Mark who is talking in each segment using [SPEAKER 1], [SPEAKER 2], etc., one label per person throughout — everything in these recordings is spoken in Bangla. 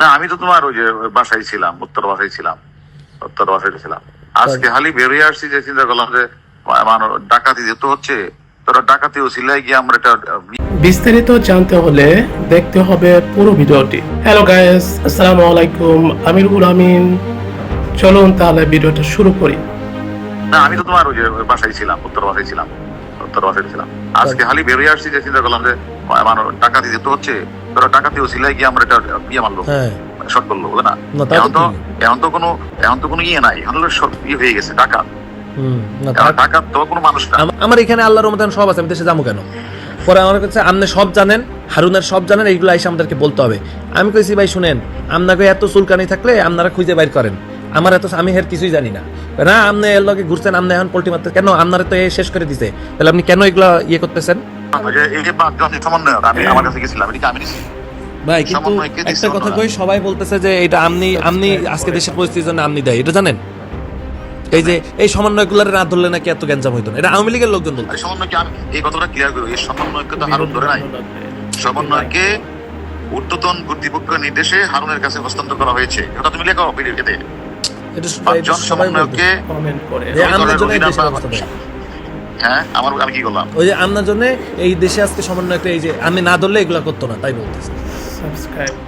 [SPEAKER 1] না আমি তো তোমার ওই যে বাসায় ছিলাম, উত্তর বাসায় ছিলাম। আজকে খালি বেরিয়ে আসছি যে চিন্তা করলাম যে ডাকাতি যেহেতু হচ্ছে, তোরা ডাকাতি ওসিলায় গিয়ে আমরা এটা
[SPEAKER 2] বিস্তারিত জানতে হলে দেখতে হবে পুরো ভিডিওটি। হ্যালো গাইস, আসসালামু আলাইকুম, আমিরুল আমিন। চলুন তাহলে ভিডিওটা শুরু করি।
[SPEAKER 1] না আমি তো তোমার ওই যে বাসায় ছিলাম, উত্তর বাসায় ছিলাম। আজকে খালি বেরিয়ে আসছি যে চিন্তা করলাম যে ডাকাতি যেহেতু হচ্ছে, তোরা ডাকাতি ওসিলায় গিয়ে আমরা এটা বিয়ে মারলো, শর্ট করলো, বুঝলে না? এখন তো কোনো ইয়ে নাই, এখন ইয়ে হয়ে গেছে ডাকাত। ডাকাত তো কোনো মানুষ না।
[SPEAKER 3] আমার এখানে আল্লাহর রহমতে সব আছে, আমি দেশে যাবো কেন? পরে আমার কাছে আপনি সব জানেন, হারুনের সব জানেন, এইগুলো এসে আমাদেরকে বলতে হবে। আমি কইছি ভাই শুনেন, আপনাকে এত চুলকানি থাকলে আপনারা খুঁজে বাইর করেন, আমার এত আমি এর কিছুই জানি না। না আপনি এর লগে ঘুরছেন, আপনি এখন পোল্ট্রি মারতে কেন? আপনারা তো শেষ করে দিছে, তাহলে আপনি কেন এগুলো ইয়ে করতেছেন?
[SPEAKER 1] আমার কাছে গেছিলাম, এটা আমি নিছি
[SPEAKER 3] ভাই কিন্তু একটা কথা কই, সবাই বলতেছে যে এটা আপনি আজকে দেশের পরিস্থিতির জন্য আপনি দেয়, এটা জানেন? এই যে এই সমন্বয়গুলোর না ধরলে নাকি এত গ্যাঞ্জাম হইতো না, এটা আওয়ামী লীগের লোকজন বলতো।
[SPEAKER 1] সমন্বয়কে আমি এই কথাটা ক্লিয়ার করি, এই সমন্বয়কে তো হারুন ধরে নাই। সমন্বয়কে ঊর্ধ্বতন কর্তৃপক্ষের নির্দেশে হারুনের কাছে হস্তান্তর করা হয়েছে, এটা তুমি লেখো ভিডিওতে। পাঁচজন সমন্বয়কে
[SPEAKER 2] কমেন্ট করে
[SPEAKER 1] হ্যাঁ আমি কি করলাম?
[SPEAKER 3] ওই যে আপনার জন্য এই দেশে আজকে সমন্বয়কে এই যে আমি না ধরলে এগুলো করতো না, তাই বলতেছে।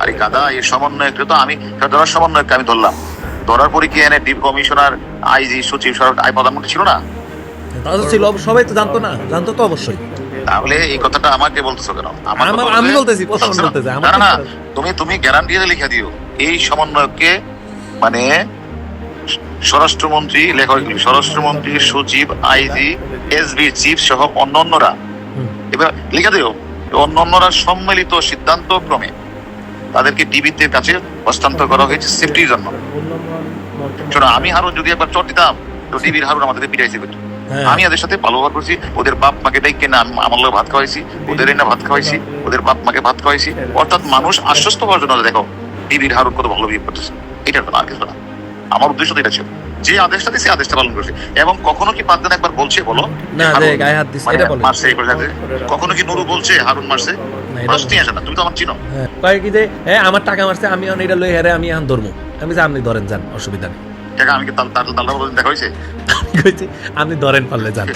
[SPEAKER 1] আরে গাদা, এই সমন্বয়কে তো আমি ধরার সমন্বয়কে আমি ধরলাম। ধরার পরে কি এনে ডিপ কমিশনার, আইজি, সচিব, প্রধানমন্ত্রী ছিল না?
[SPEAKER 3] তাদের ছিল, সবাই তো জানতো না? জানতো তো অবশ্যই।
[SPEAKER 1] তাহলে এই কথাটা আমাকে বলতেছো কেন?
[SPEAKER 3] আমি বলতেছি, প্রথম বলতেছি
[SPEAKER 1] না, তুমি গ্যারান্টি লিখে দিও এই সমন্বয়কে, মানে স্বরাষ্ট্রমন্ত্রী, স্বরাষ্ট্রমন্ত্রী, সচিব, আইজি, এসবি চিফ সহ অন্যান্যরা, এবার লিখে দিও অন্যান্যরা সম্মিলিত সিদ্ধান্ত ক্রমে তাদেরকে ডিবিতে কাছে হস্তান্তর করা হয়েছে সেফটির জন্য। শোনো, আমি হারুন যদি একবার চট দিতাম তো ডিবির হারুন আমাদেরকে পিটাইছে। আমি এদের সাথে ভালো ব্যবহার করছি, ওদের বাপ মাকে ডাইকে না আমার লোক ভাত খাওয়াইছি, ওদের না ভাত খাওয়াইছি, ওদের বাপ মাকে ভাত খাওয়াইছি। অর্থাৎ মানুষ আশ্বস্ত হওয়ার জন্য দেখো ডিবির হারুন কত ভালো বিয়ে করতেছে, এটা তো আর কিছু না। আমার উদ্দেশ্য তো এটা ছিল, যে আদেশটা দিয়েছে আদেশটা পালন করছে। এবং কখনো কি 5 দিন একবার বলছে বলো মারছে? কখনো কি নুরু বলছে হারুন মারছে? প্রশ্নই আসে না। তুমি তো আমার চিনো।
[SPEAKER 3] কয় কি যে আমার টাকা মারছে, আমি এখন এটা লই হেরে আমি এখন ধরবো। আমি যে আপনি ধরেন যান, অসুবিধা নেই।
[SPEAKER 1] টাকা আমি কি দেখা হয়েছে?
[SPEAKER 3] আপনি ধরেন পারলে যান।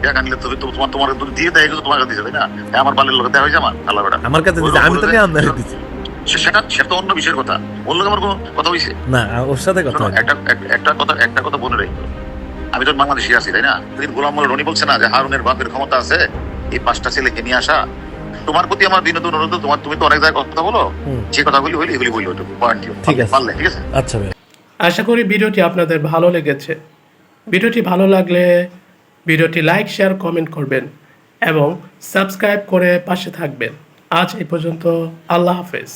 [SPEAKER 1] টাকা নিলে তোমার দিয়ে দেয়, তোমার কাছে দিছে, তাই না? আমার বাড়ির লোক দেখা হয়েছে,
[SPEAKER 3] আমার কাছে দিছে, আমি তো নিয়ে আপনারে দিছি।
[SPEAKER 1] সেটা তো অন্য বিষয়ের কথা। ওর লোক আমার কোনো কথা হয়েছে
[SPEAKER 3] না, ওর সাথে কথা
[SPEAKER 1] একটা কথা মনে রাখি, আমি তো বাংলাদেশে আছি, তাই না? সেদিন গোলাম মোল্লা রনি বলছে না যে হারুনের বাপের ক্ষমতা আছে এই 5টা ছেলেকে নিয়ে আসা। তোমার প্রতি আমার বিনোদ অনুরোধ, তুমি তো অনেক জায়গায় কথা বলো, যে কথাগুলি হইলে এগুলি বললো, পয়েন্ট দিও, ঠিক আছে? পারলে ঠিক আছে।
[SPEAKER 3] আচ্ছা ভাই,
[SPEAKER 2] আশা করি ভিডিওটি আপনাদের ভালো লেগেছে। ভিডিওটি ভালো লাগলে ভিডিওটি লাইক, শেয়ার, কমেন্ট করবেন এবং সাবস্ক্রাইব করে পাশে থাকবেন। আজ এই পর্যন্ত, আল্লাহ হাফেজ।